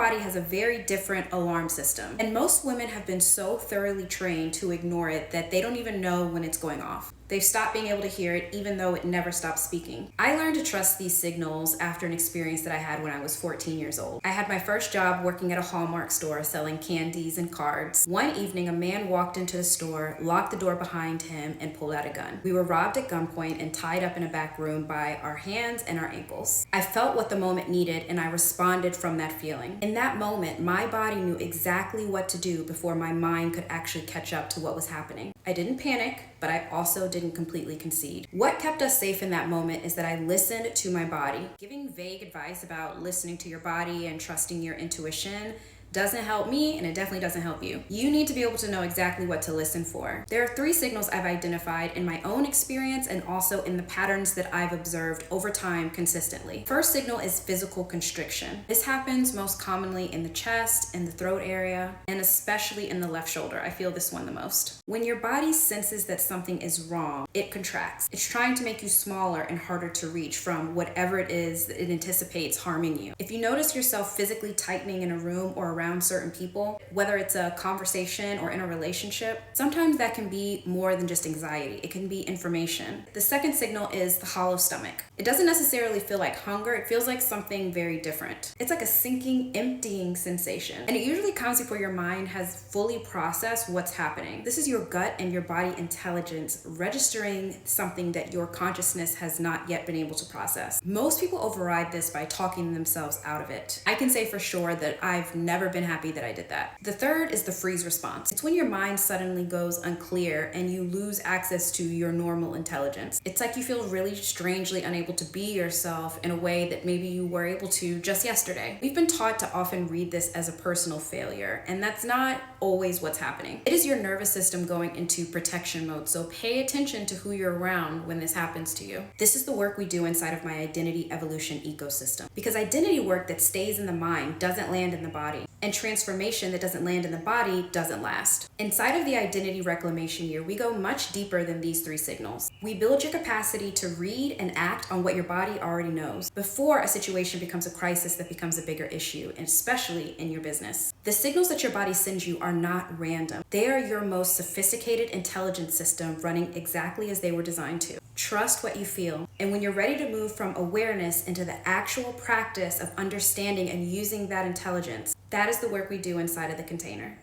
body has a very different alarm system, and most women have been so thoroughly trained to ignore it that they don't even know when it's going off. They've stopped being able to hear it even though it never stops speaking. I learned to trust these signals after an experience that I had when I was 14 years old. I had my first job working at a Hallmark store selling candies and cards. One evening, a man walked into the store, locked the door behind him, and pulled out a gun. We were robbed at gunpoint and tied up in a back room by our hands and our ankles. I felt what the moment needed, and I responded from that feeling. In that moment, my body knew exactly what to do before my mind could actually catch up to what was happening. I didn't panic, but I also didn't completely concede. What kept us safe in that moment is that I listened to my body. Giving vague advice about listening to your body and trusting your intuition doesn't help me, and it definitely doesn't help you. You need to be able to know exactly what to listen for. There are 3 signals I've identified in my own experience and also in the patterns that I've observed over time consistently. First signal is physical constriction. This happens most commonly in the chest, in the throat area, and especially in the left shoulder. I feel this one the most. When your body senses that something is wrong, it contracts. It's trying to make you smaller and harder to reach from whatever it is that it anticipates harming you. If you notice yourself physically tightening in a room or around certain people, whether it's a conversation or in a relationship, sometimes that can be more than just anxiety. It can be information. The second signal is the hollow stomach. It doesn't necessarily feel like hunger. It feels like something very different. It's like a sinking, emptying sensation. And it usually comes before your mind has fully processed what's happening. This is your gut and your body intelligence registering something that your consciousness has not yet been able to process. Most people override this by talking themselves out of it. I can say for sure that I've never been happy that I did that. The third is the freeze response. It's when your mind suddenly goes unclear and you lose access to your normal intelligence. It's like you feel really strangely unable to be yourself in a way that maybe you were able to just yesterday. We've been taught to often read this as a personal failure, and that's not always what's happening. It is your nervous system going into protection mode, so pay attention to who you're around when this happens to you. This is the work we do inside of my identity evolution ecosystem, because identity work that stays in the mind doesn't land in the body, and transformation that doesn't land in the body doesn't last. Inside of the identity reclamation year, we go much deeper than these 3 signals. We build your capacity to read and act on what your body already knows before a situation becomes a crisis that becomes a bigger issue, and especially in your business. The signals that your body sends you are not random. They are your most sophisticated intelligence system running exactly as they were designed to. Trust what you feel. And when you're ready to move from awareness into the actual practice of understanding and using that intelligence, that is the work we do inside of the container.